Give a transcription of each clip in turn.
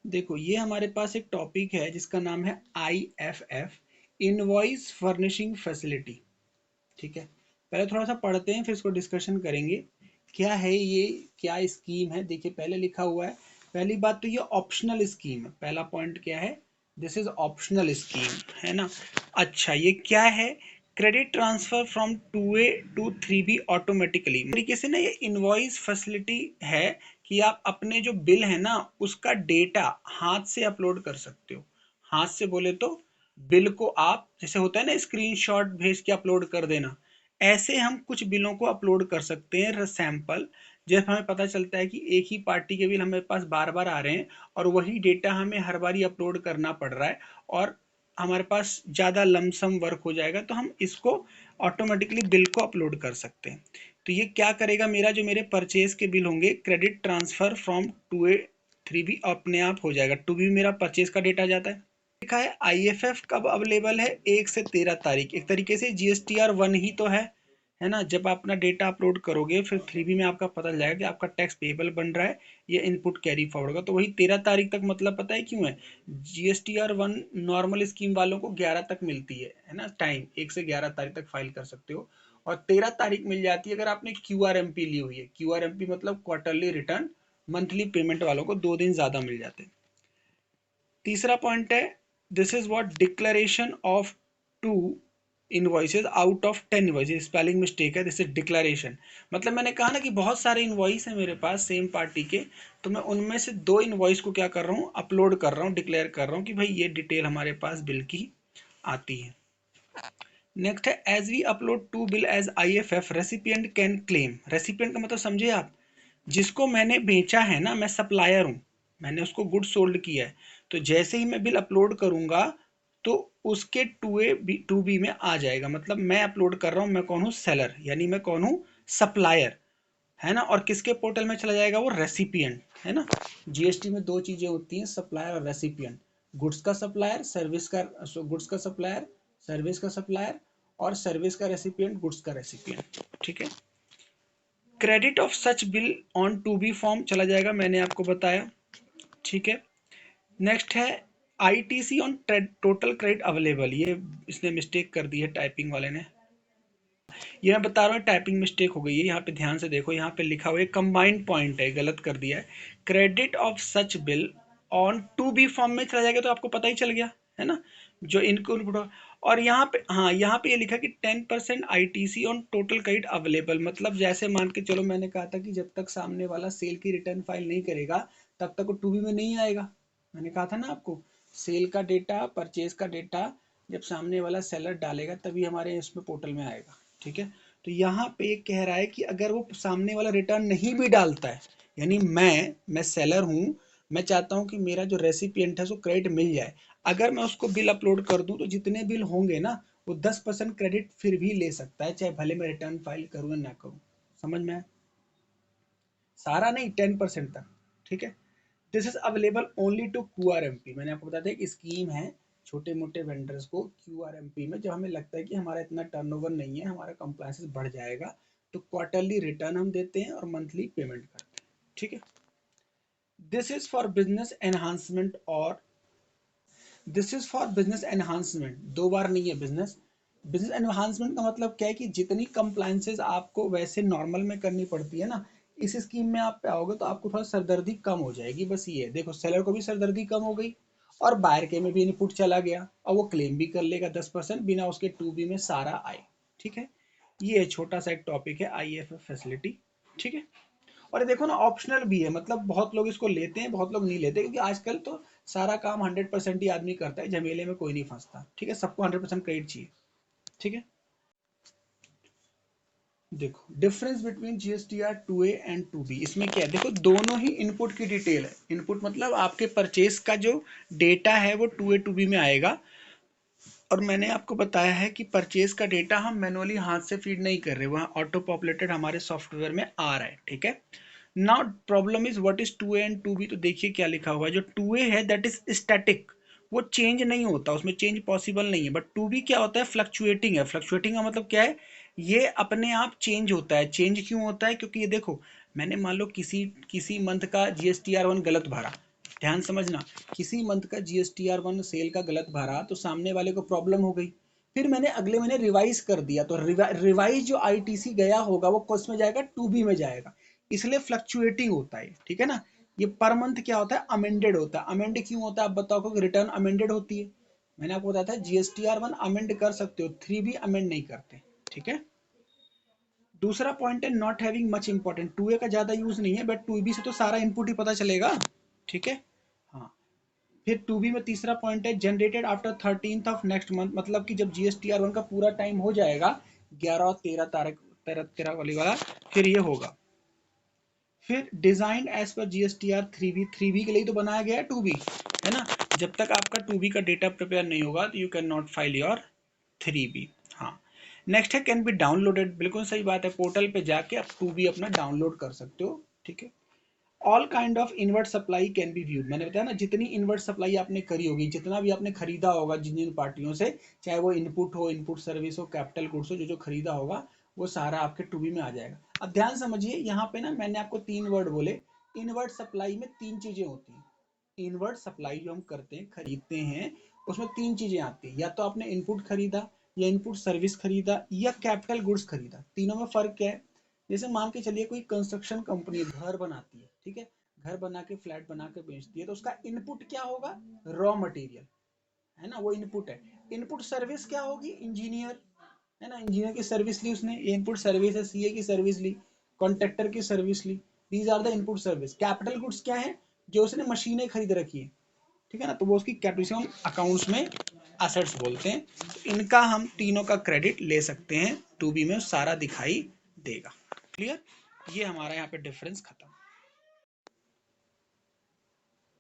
देखो ये हमारे पास एक टॉपिक है जिसका नाम है IFF, इनवॉइस फर्निशिंग फैसिलिटी। ठीक है, पहले थोड़ा सा पढ़ते हैं फिर इसको डिस्कशन करेंगे। क्या है ये, क्या स्कीम है? देखिए पहले लिखा हुआ है, पहली बात तो ये ऑप्शनल स्कीम है। पहला पॉइंट क्या है? दिस इज ऑप्शनल स्कीम, है ना। अच्छा ये क्या है? Credit transfer from 2A to 3B automatically तरीके से ना, ये इनवॉइस फैसिलिटी है कि आप अपने जो बिल है ना उसका डेटा हाथ से अपलोड कर सकते हो। हाथ से बोले तो बिल को आप, जैसे होता है ना स्क्रीनशॉट भेज के अपलोड कर देना, ऐसे हम कुछ बिलों को अपलोड कर सकते हैं सैंपल। जब हमें पता चलता है कि एक ही पार्टी के बिल हमारे पास बार बार आ रहे हैं और वही डेटा हमें हर बार ही अपलोड करना पड़ रहा है और हमारे पास ज़्यादा लमसम वर्क हो जाएगा, तो हम इसको ऑटोमेटिकली बिल को अपलोड कर सकते हैं। तो ये क्या करेगा, मेरा जो मेरे परचेज के बिल होंगे credit transfer from 2A 3B अपने आप हो जाएगा। 2B मेरा परचेज का डेटा जाता है। लिखा है IFF कब अवेलेबल है? 1 से 13 तारीख। एक तरीके से GSTR 1 ही तो है ना। जब आप अपना डेटा अपलोड करोगे फिर 3B में आपका पता चल जाएगा कि आपका टैक्स पेबल बन रहा है, ये इनपुट कैरी फॉरवर्ड होगा। तो वही 13 तारीख तक, मतलब पता है क्यों है? GSTR 1 नॉर्मल स्कीम वालों को 11 तक मिलती है ना टाइम, 1 से 11 तारीख तक फाइल कर सकते हो। और 13 तारीख मिल जाती है अगर आपने QRMP ली हुई है। QRMP मतलब क्वार्टरली रिटर्न, मंथली पेमेंट वालों को 2 दिन ज़्यादा मिल जाते हैं। तीसरा पॉइंट है, this is what declaration of 2 invoices out of 10 invoices. Spelling mistake है, दिस इज डिक्लेरेशन। मतलब मैंने कहा ना कि बहुत सारे इनवॉइस है मेरे पास सेम पार्टी के, तो मैं उनमें से 2 इनवॉइस को क्या कर रहा हूँ, अपलोड कर रहा हूँ, डिक्लेयर कर रहा हूँ कि भाई ये डिटेल हमारे पास बिल की आती है। नेक्स्ट है, as we upload to bill as IFF recipient can claim. Recipient का मतलब समझे आप? जिसको मैंने बेचा है ना, मैं सप्लायर हूँ, मैंने उसको गुड सोल्ड किया है, तो जैसे ही मैं बिल अपलोड करूंगा तो उसके 2B में आ जाएगा। मतलब मैं अपलोड कर रहा हूँ, मैं कौन हूँ? सेलर, यानी मैं कौन हूँ? सप्लायर, है ना। और किसके पोर्टल में चला जाएगा? वो रेसिपिएंट, है ना। GST में 2 चीजें होती हैं, सप्लायर और रेसिपिएंट। गुड्स का सप्लायर, सर्विस का, गुड्स का सप्लायर, सर्विस का सप्लायर, और सर्विस का रेसिपिएंट, गुड्स का रेसिपिएंट। ठीक है। Credit of such bill on 2B form चला जाएगा, मैंने आपको बताया। ठीक है। नेक्स्ट है ITC on total credit available. ये इसने मिस्टेक कर दी है टाइपिंग वाले ने, ये मैं बता रहा हूँ टाइपिंग मिस्टेक हो गई है। यहाँ पे ध्यान से देखो, यहाँ पे लिखा हुआ है कंबाइंड पॉइंट है, गलत कर दिया है। Credit of such bill on 2B form में चला जाएगा, तो आपको पता ही चल गया है ना, जो इनको इनपुट। और यहाँ पे, हाँ यहाँ पे ये लिखा कि 10% ITC on total credit available. मतलब जैसे मान के चलो, मैंने कहा था कि जब तक सामने वाला सेल की रिटर्न फाइल नहीं करेगा तब तक वो 2B में नहीं आएगा। मैंने कहा था ना आपको, सेल का डेटा, परचेज का डेटा जब सामने वाला सेलर डालेगा तभी हमारे इसमें पोर्टल में आएगा। ठीक है। तो यहाँ पे कह रहा है कि अगर वो सामने वाला रिटर्न नहीं भी डालता है, यानी मैं सेलर हूँ, मैं चाहता हूँ कि मेरा जो रेसिपिएंट है उसको क्रेडिट मिल जाए, अगर मैं उसको बिल अपलोड कर दूं तो जितने बिल होंगे ना, वो 10% क्रेडिट फिर भी ले सकता है, चाहे भले मैं रिटर्न फाइल करूँ या ना करूँ। समझ में आया? सारा नहीं, 10% तक। ठीक है। This is available only to QRMP। मैंने आपको बताया था एक स्कीम है छोटे मोटे वेंडर्स को QRMP में, जब हमें लगता है कि हमारा इतना टर्नओवर नहीं है, हमारा कंप्लायंस बढ़ जाएगा, तो क्वार्टरली रिटर्न हम देते हैं और मंथली पेमेंट करते हैं। ठीक है। This is for business enhancement, और this is for business enhancement, 2 बार नहीं है बिजनेस। बिजनेस एनहांसमेंट का मतलब क्या है कि जितनी कंप्लायंसेस आपको वैसे नॉर्मल में करनी पड़ती है ना, इस स्कीम में आप पे आओगे तो आपको थोड़ा सरदर्दी कम हो जाएगी। बस ये है, देखो सेलर को भी सरदर्दी कम हो गई और बायर के में भी इनपुट चला गया, और वो क्लेम भी कर लेगा 10% बिना उसके 2B में सारा आए। ठीक है। ये छोटा सा एक टॉपिक है IFF फैसिलिटी। ठीक है। और देखो ना, ऑप्शनल भी है, मतलब बहुत लोग इसको लेते हैं, बहुत लोग नहीं लेते, क्योंकि आजकल तो सारा काम 100% ही आदमी करता है, झमेले में कोई नहीं फंसता। ठीक है, सबको 100% क्रेडिट चाहिए। ठीक है। देखो difference between GSTR 2A and 2B, इसमें क्या है? देखो दोनों ही इनपुट की डिटेल है। इनपुट मतलब आपके परचेस का जो डेटा है वो 2A 2B में आएगा। और मैंने आपको बताया है कि परचेज का डेटा हम मैनुअली हाथ से फीड नहीं कर रहे, वहाँ ऑटो पॉपुलेटेड हमारे सॉफ्टवेयर में आ रहा है। ठीक है। Now problem is what is 2A and 2B। तो देखिए क्या लिखा हुआ है, जो 2A है दैट इज स्टैटिक, वो चेंज नहीं होता, उसमें चेंज पॉसिबल नहीं है। बट 2B क्या होता है? फ्लक्चुएटिंग है। फ्लक्चुएटिंग का मतलब क्या है? ये अपने आप चेंज होता है। चेंज क्यों होता है? क्योंकि ये देखो, मैंने मान लो किसी किसी मंथ का GSTR 1 गलत भरा, ध्यान समझना, किसी मंथ का GSTR1 सेल का गलत भरा तो सामने वाले को प्रॉब्लम हो गई, फिर मैंने अगले महीने रिवाइज कर दिया तो रिवाइज जो ITC गया होगा वो कौन में जाएगा, 2B में जाएगा, इसलिए फ्लक्चुएटिंग होता है, ठीक है ना। ये पर मंथ क्या होता है, अमेंडेड होता है। अमेंड क्यों होता है आप बताओ, क्योंकि रिटर्न अमेंडेड होती है। मैंने आपको बताया था GSTR1 अमेंड कर सकते हो, 3B अमेंड नहीं करते, ठीक है। दूसरा पॉइंट है not having much important, 2A का ज्यादा यूज नहीं है, बट 2B से तो सारा इनपुट ही पता चलेगा, ठीक है। हाँ, फिर 2B में तीसरा पॉइंट है generated after 13th of next month, मतलब कि जब GSTR1 का पूरा टाइम हो जाएगा 11 और 13 तारीख, 13 वाली वाला, फिर ये होगा। फिर design as per GSTR 3B, 3B के लिए तो बनाया गया है 2B, है ना। जब तक आपका 2B का डेटा प्रिपेयर नहीं होगा तो you can not file your 3B। हाँ, नेक्स्ट है कैन बी डाउनलोडेड, बिल्कुल सही बात है, पोर्टल पे जाके आप 2B अपना डाउनलोड कर सकते हो, ठीक है। All kind of inward supply can be viewed, मैंने बताया ना, जितनी इनवर्ट सप्लाई आपने करी होगी, जितना भी आपने खरीदा होगा जिन जिन पार्टियों से, चाहे वो इनपुट हो, इनपुट सर्विस हो, कैपिटल गुड्स हो, जो जो खरीदा होगा वो सारा आपके 2B में आ जाएगा। अब ध्यान समझिए, यहाँ पे ना मैंने आपको 3 वर्ड बोले, इनवर्ट सप्लाई में 3 चीजें होती हैं। इनवर्ट सप्लाई जो हम करते हैं, खरीदते हैं, उसमें 3 चीजें आती हैं, या तो आपने इनपुट खरीदा, या इनपुट सर्विस खरीदा, या कैपिटल गुड्स खरीदा। तीनों में फर्क क्या है, जैसे मान के चलिए कोई कंस्ट्रक्शन कंपनी घर बनाती है, ठीक है, घर बना के फ्लैट बना के बेचती है, तो उसका इनपुट क्या होगा, रॉ मटेरियल, है ना, वो इनपुट है। इनपुट सर्विस क्या होगी, इंजीनियर, है ना, इंजीनियर की सर्विस ली उसने, ये इनपुट सर्विस है, CA की सर्विस ली, कॉन्ट्रैक्टर की सर्विस ली, these are the input service. Capital goods क्या है, जो उसने मशीनें खरीद रखी है, ठीक है ना, तो वो उसकी कैपिटल अकाउंट्स में एसेट्स बोलते हैं। तो इनका हम तीनों का क्रेडिट ले सकते हैं, 2B में सारा दिखाई देगा। क्लियर, ये हमारा यहाँ पे डिफरेंस खत्म।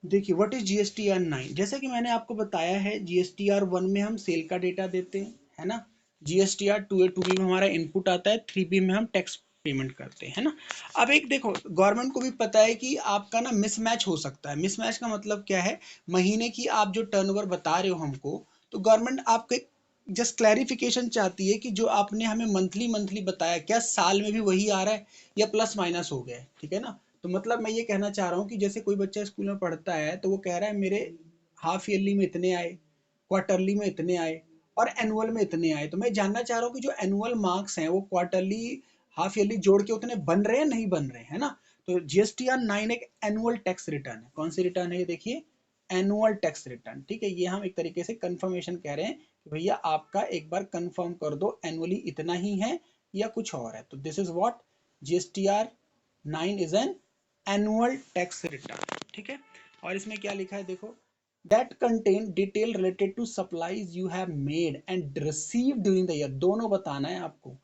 देखिए व्हाट इज GSTR9, जैसा कि मैंने आपको बताया है, GSTR1 में हम सेल का डेटा देते हैं, है ना। GSTR2A 2B में हमारा इनपुट आता है, 3B में हम टैक्स पेमेंट करते हैं, है ना। अब एक देखो, गवर्नमेंट को भी पता है कि आपका ना मिसमैच हो सकता है। मिसमैच का मतलब क्या है, महीने की आप जो टर्नओवर बता रहे हो हमको, तो गवर्नमेंट आपके जस्ट क्लैरिफिकेशन चाहती है कि जो आपने हमें मंथली मंथली बताया, क्या साल में भी वही आ रहा है या प्लस माइनस हो गया है, ठीक है ना। तो मतलब मैं ये कहना चाह रहा हूँ कि जैसे कोई बच्चा स्कूल में पढ़ता है तो वो कह रहा है मेरे हाफ ईयरली में इतने आए, क्वार्टरली में इतने आए, और एनुअल में इतने आए, तो मैं जानना चाह रहा हूँ कि जो एनुअल मार्क्स हैं वो क्वार्टरली हाफ ईयरली जोड़ के उतने बन रहे हैं नहीं बन रहे हैं, है ना। तो GSTR9 एक एनुअल टैक्स रिटर्न है। कौन सी रिटर्न है ये देखिए, एनुअल टैक्स रिटर्न, ठीक है। ये हम एक तरीके से कंफर्मेशन कह रहे हैं कि भैया आपका एक बार कंफर्म कर दो एनुअली इतना ही है या कुछ और है। तो this is what GSTR9 is an annual tax return, ठीक है। और इसमें क्या लिखा है देखो, that content detail related to supplies you have made and receive during the year, दोनों बताना है आपको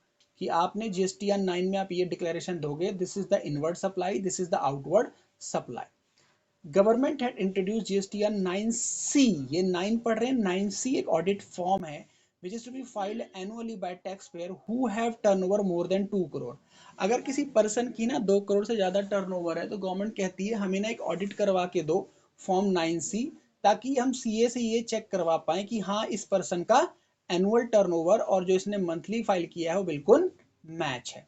कि आपने GSTR9 में आप ये डिक्लेरेशन दोगे, this is the inward supply, this is the outward supply. Government had introduce GSTR 9C, ये 9 पढ़ रहे हैं, 9C एक ऑडिट फॉर्म है which is to be filed annually bye tax payer who have turnover more than 2 crore. अगर किसी person की ना 2 करोड़ से ज्यादा टर्नओवर है तो गवर्नमेंट कहती है हमें ना एक ऑडिट करवा के दो, फॉर्म 9C, ताकि हम CA से ये चेक करवा पाए कि हाँ इस पर्सन का एनुअल टर्नओवर और जो इसने मंथली फाइल किया है वो बिल्कुल मैच है।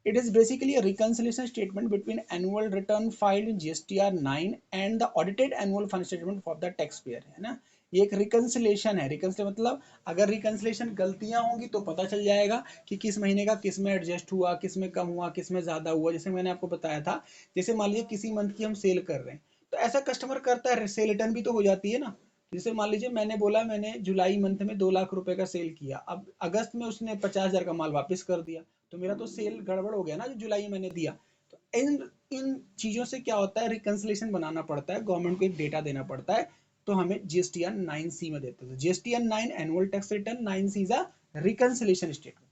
It is basically a reconciliation statement between annual return filed in GSTR9 and the audited annual fund statement for the taxpayer, है ना। ये एक रिकन्सिलेशन है। रिकन्सिलेशन मतलब अगर रिकन्सिलेशन गलतियां होंगी तो पता चल जाएगा कि किस महीने का किस में एडजस्ट हुआ, किस में कम हुआ, किस में ज्यादा हुआ। जैसे मैंने आपको बताया था, जैसे मान लीजिए किसी मंथ की हम सेल कर रहे हैं तो ऐसा कस्टमर करता है, सेल रिटर्न भी तो हो जाती है ना। जैसे मान लीजिए मैंने बोला मैंने जुलाई मंथ में 2 लाख रुपए का सेल किया, अब अगस्त में उसने 50,000 का माल वापस कर दिया, तो मेरा तो सेल गड़बड़ हो गया ना जो जुलाई में मैंने दिया। तो इन इन चीजों से क्या होता है, रिकन्सिलेशन बनाना पड़ता है, गवर्नमेंट को एक डेटा देना पड़ता है, तो हमें GSTR9C में देते हैं। GSTR9 annual tax return, 9C is a reconciliation statement,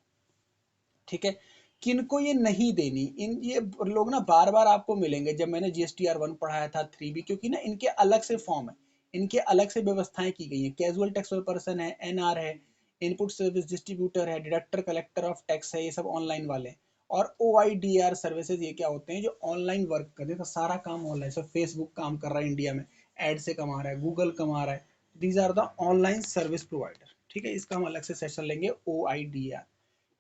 ठीक है। किनको ये नहीं देनी, इन ये लोग ना बार बार आपको मिलेंगे। जब मैंने GSTR1 पढ़ाया था 3B, क्योंकि ना इनके अलग से फॉर्म है, इनके अलग से व्यवस्थाएं की गई हैं। कैजुअल टैक्स पर्सन है, NR है, इनपुट सर्विस डिस्ट्रीब्यूटर है, डिडक्टर कलेक्टर ऑफ टैक्स है, ये सब ऑनलाइन वाले। और OIDR सर्विसेज, ये क्या होते हैं जो ऑनलाइन वर्क करते हैं, तो सारा काम ऑनलाइन। सब फेसबुक काम कर रहा है इंडिया में, एड से कमा रहा है, गूगल कमा रहा है, these are the online service provider, ठीक है। इसका हम अलग से सेशन लेंगे, OIDR,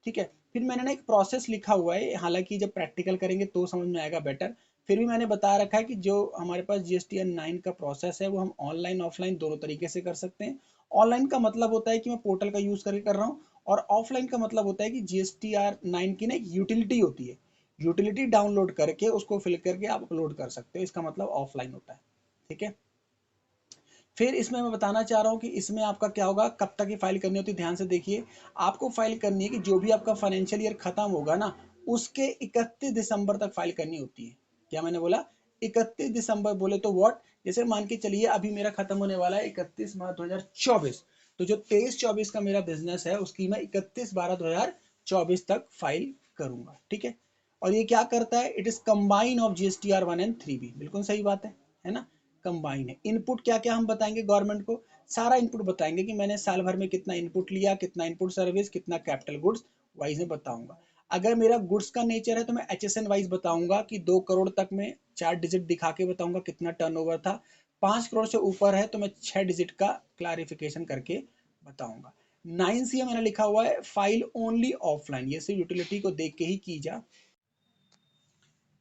ठीक है। फिर मैंने ना एक प्रोसेस लिखा हुआ है, हालांकि जब प्रैक्टिकल करेंगे तो समझ में आएगा बेटर। फिर भी मैंने बता रखा है कि जो हमारे पास GSTN 9 का प्रोसेस है वो हम ऑनलाइन ऑफलाइन दोनों तरीके से कर सकते हैं। ऑनलाइन का मतलब होता है कि मैं पोर्टल का यूज करके कर रहा हूँ, और ऑफलाइन का मतलब होता है कि GSTR 9 की ना एक यूटिलिटी होती है, यूटिलिटी डाउनलोड करके उसको फिल करके आप अपलोड कर सकते हो, इसका मतलब ऑफलाइन होता है। ठीक है, फिर इसमें मैं बताना चाह रहा हूँ कि इसमें आपका क्या होगा, कब तक ये फाइल करनी होती है, ध्यान से देखिए। आपको फाइल करनी है कि जो भी आपका फाइनेंशियल ईयर खत्म होगा ना, उसके 31 दिसंबर तक फाइल करनी होती है। क्या मैंने बोला, 31 दिसंबर बोले तो व्हाट, जैसे मान के चलिए अभी मेरा खत्म होने वाला है 31 मार्च 2024, तो जो 23-24 का मेरा बिजनेस है उसकी मैं 31/12/2024 तक फाइल करूंगा। ठीक है, और ये क्या करता है, it is combine of GSTR 1 and 3B, बिल्कुल सही बात है ना, कंबाइन है। इनपुट क्या क्या हम बताएंगे गवर्नमेंट को, सारा इनपुट बताएंगे कि मैंने साल भर में कितना इनपुट लिया, कितना इनपुट सर्विस, कितना कैपिटल गुड्स, वाइज में बताऊंगा। अगर मेरा गुड्स का नेचर है तो मैं HSN वाइज बताऊंगा कि 2 करोड़ तक में 4 डिजिट दिखा के बताऊंगा कितना टर्नओवर था, 5 करोड़ से ऊपर है तो मैं 6 डिजिट का क्लैरिफिकेशन करके बताऊंगा। 9C मैंने लिखा हुआ है फाइल ओनली ऑफलाइन, ये सिर्फ यूटिलिटी को देख के ही की जा।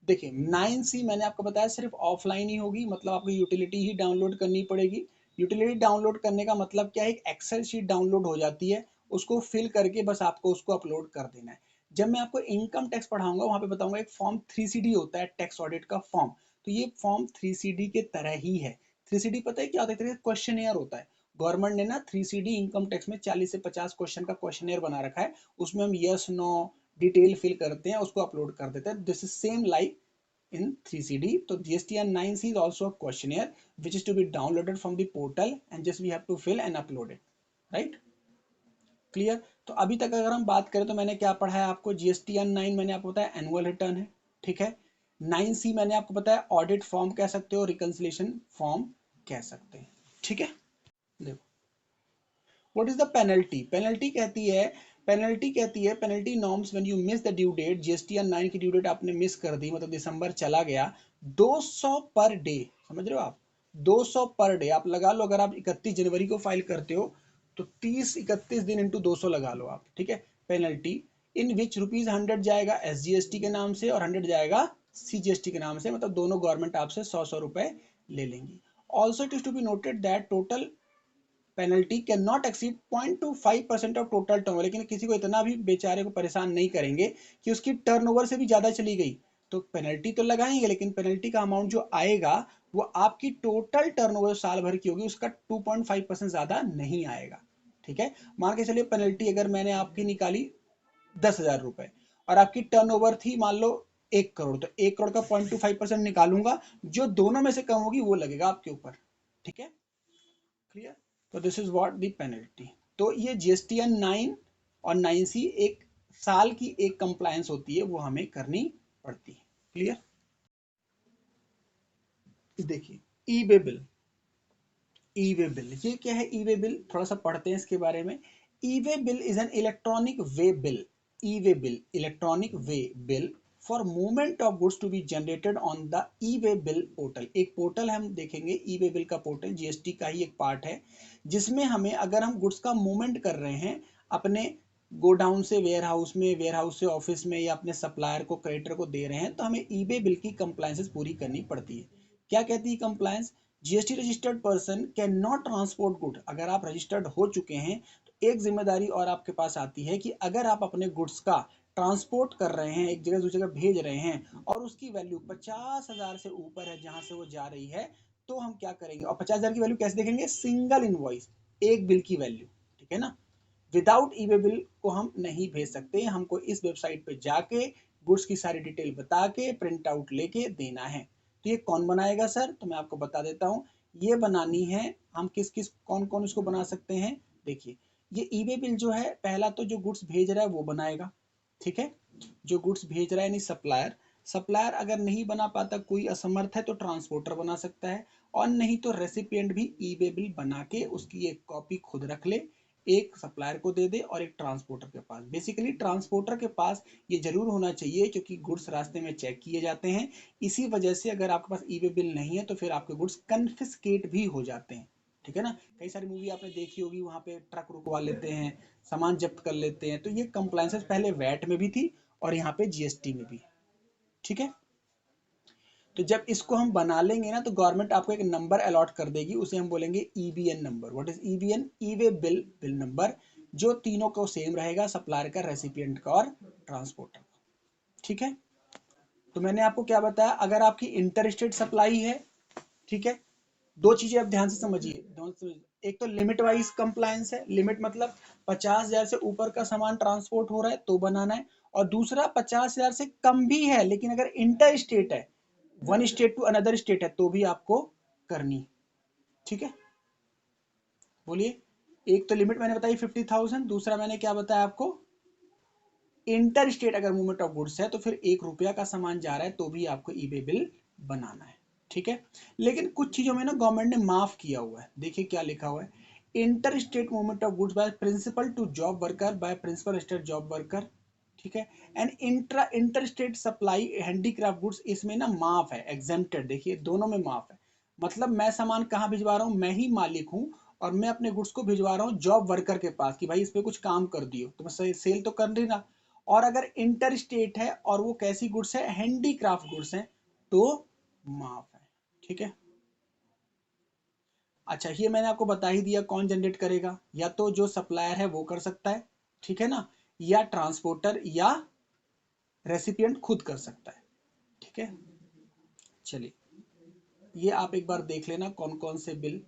देखिए 9C मैंने आपको बताया सिर्फ ऑफलाइन ही होगी, मतलब आपको यूटिलिटी ही डाउनलोड करनी पड़ेगी। यूटिलिटी डाउनलोड करने का मतलब क्या है, एक एक्सेल शीट डाउनलोड हो जाती है, उसको फिल करके बस आपको उसको अपलोड कर देना है। जब मैं आपको इनकम टैक्स पढ़ाऊंगा वहां पे बताऊंगा एक फॉर्म 3CD होता है, टैक्स ऑडिट का फॉर्म, तो ये फॉर्म 3CD के तरह ही है। 3CD पता है क्या होता है, क्वेश्चन होता है। गवर्नमेंट ने ना 3CD इनकम टैक्स में 40 से 50 क्वेश्चन का क्वेश्चन बना रखा है, उसमें हम यस नो डिटेल फिल करते हैं, उसको अपलोड कर देते हैं। This is same like in 3CD. So GSTN 9C is also a questionnaire which is to be downloaded from the portal and just we have to fill and upload it. Right? Clear. तो अभी तक अगर हम बात करें तो मैंने क्या पढ़ा है आपको, GSTN 9 मैंने आपको बताया एनुअल रिटर्न है। ठीक है, 9C मैंने आपको बताया ऑडिट फॉर्म कह सकते हो, रिकंसिलिएशन फॉर्म कह सकते हैं। ठीक है, देखो what is the penalty, penalty norms when you miss the due date, GSTN 9 की ड्यू डेट आपने मिस कर दी, मतलब दिसंबर चला गया, 200 पर डे, समझ रहे हो आप, 200 पर डे आप लगा लो। अगर आप 31 जनवरी को फाइल करते हो तो 30-31 दिन इंटू 200 लगा लो आप। ठीक है, पेनल्टी इन विच ₹100 जाएगा SGST के नाम से और 100 जाएगा CGST के नाम से, मतलब दोनों गवर्नमेंट आपसे 100 रुपए ले लेंगी। Also it is to be noted that total penalty can not exceed 0.25% of total turnover, लेकिन किसी को इतना भी बेचारे को परेशान नहीं करेंगे कि उसकी टर्नओवर से भी ज्यादा चली गई तो पेनल्टी तो लगाएंगे, लेकिन पेनल्टी का अमाउंट जो आएगा वो आपकी टोटल टर्नओवर साल भर की होगी उसका 2.5% ज्यादा नहीं आएगा। ठीक है, मान के चलिए पेनल्टी अगर मैंने आपकी निकाली 10,000 रुपए और आपकी टर्नओवर थी मान लो 1 करोड़, तो 1 करोड़ का 0.25% निकालूंगा, जो दोनों में से कम होगी वो लगेगा आपके ऊपर। ठीक है, क्लियर। तो this is what the penalty. तो ये GSTN 9 और 9C एक साल की एक कंप्लायंस होती है, वो हमें करनी पड़ती है। क्लियर। देखिए ई way bill, e way bill ये क्या है, ई वे बिल थोड़ा सा पढ़ते हैं इसके बारे में। E way bill is an electronic way bill, e way bill electronic way bill for movement of goods to be generated on the e way bill portal. एक पोर्टल हम देखेंगे, ई वे बिल का portal GST का ही एक part है, जिसमें हमें अगर हम गुड्स का मूवमेंट कर रहे हैं अपने गोडाउन से वेयर हाउस में, वेयर हाउस से ऑफिस में, या अपने सप्लायर को क्रेडिटर को दे रहे हैं, तो हमें ई वे बिल की कंप्लायंसेस पूरी करनी पड़ती है। क्या कहती है compliance, GST registered person can not transport good, अगर आप रजिस्टर्ड हो चुके हैं तो एक जिम्मेदारी और आपके पास आती है कि अगर आप अपने गुड्स का ट्रांसपोर्ट कर रहे हैं, एक जगह दूसरी जगह भेज रहे हैं और उसकी वैल्यू 50,000 से ऊपर है जहां से वो जा रही है, तो हम क्या करेंगे, और 50,000 की वैल्यू कैसे देखेंगे, सिंगल इनवॉइस, एक बिल की वैल्यू। ठीक है ना, विदाउट ई वे बिल को हम नहीं भेज सकते, हमको इस वेबसाइट पे जाके गुड्स की सारी डिटेल बता के प्रिंट आउट लेके देना है। तो ये कौन बनाएगा सर, तो मैं आपको बता देता हूँ। ये बनानी है हम किस किस कौन कौन इसको बना सकते हैं। देखिए ये ई वे बिल जो है, पहला तो जो गुड्स भेज रहा है वो बनाएगा। ठीक है, जो गुड्स भेज रहा है यानी सप्लायर, सप्लायर अगर नहीं बना पाता, कोई असमर्थ है, तो ट्रांसपोर्टर बना सकता है, और नहीं तो रेसिपिएंट भी ई वे बिल बना के उसकी एक कॉपी खुद रख ले, एक सप्लायर को दे दे और एक ट्रांसपोर्टर के पास। बेसिकली ट्रांसपोर्टर के पास ये जरूर होना चाहिए क्योंकि गुड्स रास्ते में चेक किए जाते हैं, इसी वजह से अगर आपके पास ई वे बिल नहीं है तो फिर आपके गुड्स कन्फिस्केट भी हो जाते हैं। ठीक है ना, कई सारी मूवी आपने देखी होगी, वहां पे ट्रक रुकवा लेते हैं, सामान जब्त कर लेते हैं, तो ये कंप्लायंसेस पहले वैट में भी थी और यहाँ पे GST में भी। ठीक है, तो जब इसको हम बना लेंगे ना तो गवर्नमेंट आपको एक नंबर अलॉट कर देगी, उसे हम बोलेंगे EBN number. What is EBN? E way bill bill number, जो तीनों को सेम रहेगा, सप्लायर का, रेसिपिएंट का और ट्रांसपोर्टर का। ठीक है, तो मैंने आपको क्या बताया, अगर आपकी इंटर स्टेट सप्लाई है, ठीक है, दो चीजें आप ध्यान से समझिए। एक तो लिमिट वाइज कंप्लायंस है, लिमिट मतलब 50,000 से ऊपर का सामान ट्रांसपोर्ट हो रहा है तो बनाना है, और दूसरा 50,000 से कम भी है लेकिन अगर इंटर स्टेट है, one state to another state है, तो भी आपको करनी। ठीक है, बोलिए। एक तो लिमिट मैंने बताई 50,000, दूसरा मैंने क्या बताया आपको, इंटर स्टेट अगर मूवमेंट ऑफ गुड्स है तो फिर 1 रुपया का सामान जा रहा है तो भी आपको ई वे बिल बनाना है। ठीक है, लेकिन कुछ चीजों में ना गवर्नमेंट ने माफ किया हुआ है। देखिए क्या लिखा हुआ है, inter state movement of goods by principal to job worker by principal state job worker. ठीक है, and inter state supply handicraft goods, इसमें ना माफ है, एग्जेम्प्टेड। देखिए दोनों में माफ है, मतलब मैं सामान कहाँ भिजवा रहा हूँ, मैं ही मालिक हूँ और मैं अपने गुड्स को भिजवा रहा हूँ जॉब वर्कर के पास कि भाई इस पे कुछ काम कर दियो, तो मैं सेल तो कर रही ना। और अगर इंटर स्टेट है और वो कैसी गुड्स है, हैंडीक्राफ्ट गुड्स है, तो माफ है। ठीक है, अच्छा ये मैंने आपको बता ही दिया कौन जनरेट करेगा, या तो जो सप्लायर है वो कर सकता है, ठीक है ना, या ट्रांसपोर्टर या रेसिपिएंट खुद कर सकता है। ठीक है, चलिए ये आप एक बार देख लेना कौन कौन से बिल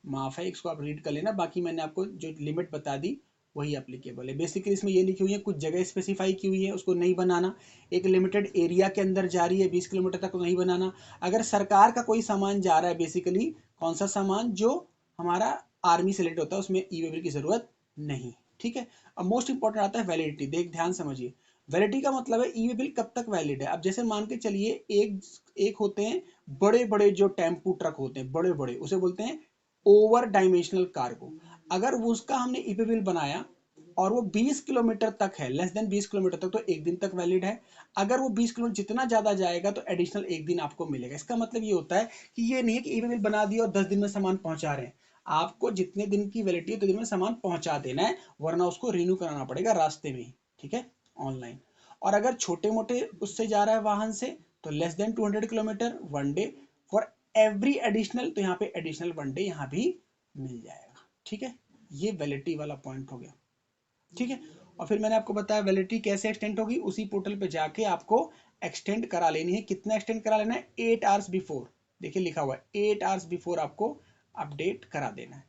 माफ है, इसको आप रीड कर लेना। बाकी मैंने आपको जो लिमिट बता दी वही एप्लीकेबल है। बेसिकली इसमें ये लिखी हुई है, कुछ जगह स्पेसिफाई की हुई है, उसको नहीं बनाना। एक लिमिटेड एरिया के अंदर जा रही है 20 किलोमीटर तक, नहीं बनाना। अगर सरकार का कोई सामान जा रहा है, बेसिकली कौन सा सामान जो हमारा आर्मी से रिलेटेड होता है, उसमें ई वे बिल की जरूरत नहीं। ठीक है, अब मोस्ट इंपॉर्टेंट आता है वैलिडिटी। देख ध्यान समझिए, वैलिडिटी का मतलब है ई वे बिल कब तक वैलिड है। अब जैसे मान के चलिए एक एक होते हैं बड़े बड़े जो टेम्पू ट्रक होते हैं, बड़े बड़े, उसे बोलते हैं ओवर डायमेंशनल कार्गो। अगर वो उसका हमने ई वे बिल बनाया और वो 20 किलोमीटर तक है, लेस देन 20 किलोमीटर तक, तो एक दिन तक वैलिड है। अगर वो 20 किलोमीटर जितना ज्यादा जाएगा तो एडिशनल एक दिन आपको मिलेगा। इसका मतलब ये होता है कि ये नहीं है कि ई वे बिल बना दिया और 10 दिन में सामान पहुंचा रहे हैं। आपको जितने दिन की वैलिडिटी है उतने दिन में सामान पहुंचा देना है, वरना उसको रिन्यू कराना पड़ेगा रास्ते में ही। ठीक है, ऑनलाइन। और अगर छोटे मोटे उससे जा रहा है वाहन से, तो less than 200 kilometre, one day for every additional, तो यहाँ पे एडिशनल वन डे यहाँ भी मिल जाएगा। ठीक है, ये वैलिडिटी वाला पॉइंट हो गया। ठीक है, और फिर मैंने आपको बताया वैलिडिटी कैसे एक्सटेंड होगी, उसी पोर्टल पे जाके आपको एक्सटेंड करा लेनी है। कितना एक्सटेंड करा लेना है, 8 आवर्स बिफोर। देखिए लिखा हुआ है 8 आवर्स बिफोर आपको अपडेट करा देना है।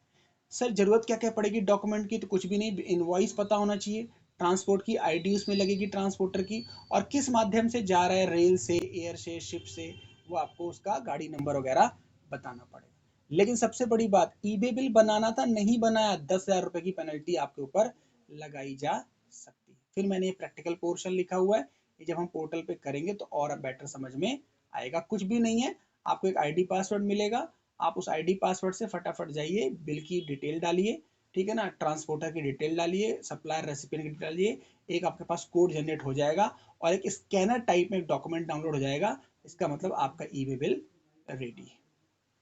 सर जरूरत क्या क्या पड़ेगी डॉक्यूमेंट की, तो कुछ भी नहीं, इनवॉइस पता होना चाहिए, ट्रांसपोर्ट की आईडी उसमें लगेगी ट्रांसपोर्टर की, और किस माध्यम से जा रहा है, रेल से, एयर से, शिप से, वो आपको उसका गाड़ी नंबर वगैरह बताना पड़ेगा। लेकिन सबसे बड़ी बात, ई वे बिल बनाना था, नहीं बनाया, 10,000 रुपए की पेनल्टी आपके ऊपर लगाई जा सकती है। फिर मैंने ये प्रैक्टिकल पोर्शन लिखा हुआ है, ये जब हम पोर्टल पे करेंगे तो और बेटर समझ में आएगा। कुछ भी नहीं है, आपको एक आईडी पासवर्ड मिलेगा, आप उस आईडी पासवर्ड से फटाफट जाइए, बिल की डिटेल डालिए, ठीक है ना, ट्रांसपोर्टर की डिटेल डालिए, सप्लायर रेसिपिएंट की डिटेल डालिए, एक आपके पास कोड जनरेट हो जाएगा और एक स्कैनर टाइप में एक डॉक्यूमेंट डाउनलोड हो जाएगा। इसका मतलब आपका ई वे बिल रेडी है।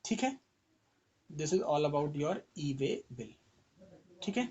ठीक है, this is all about your E way bill. ठीक है।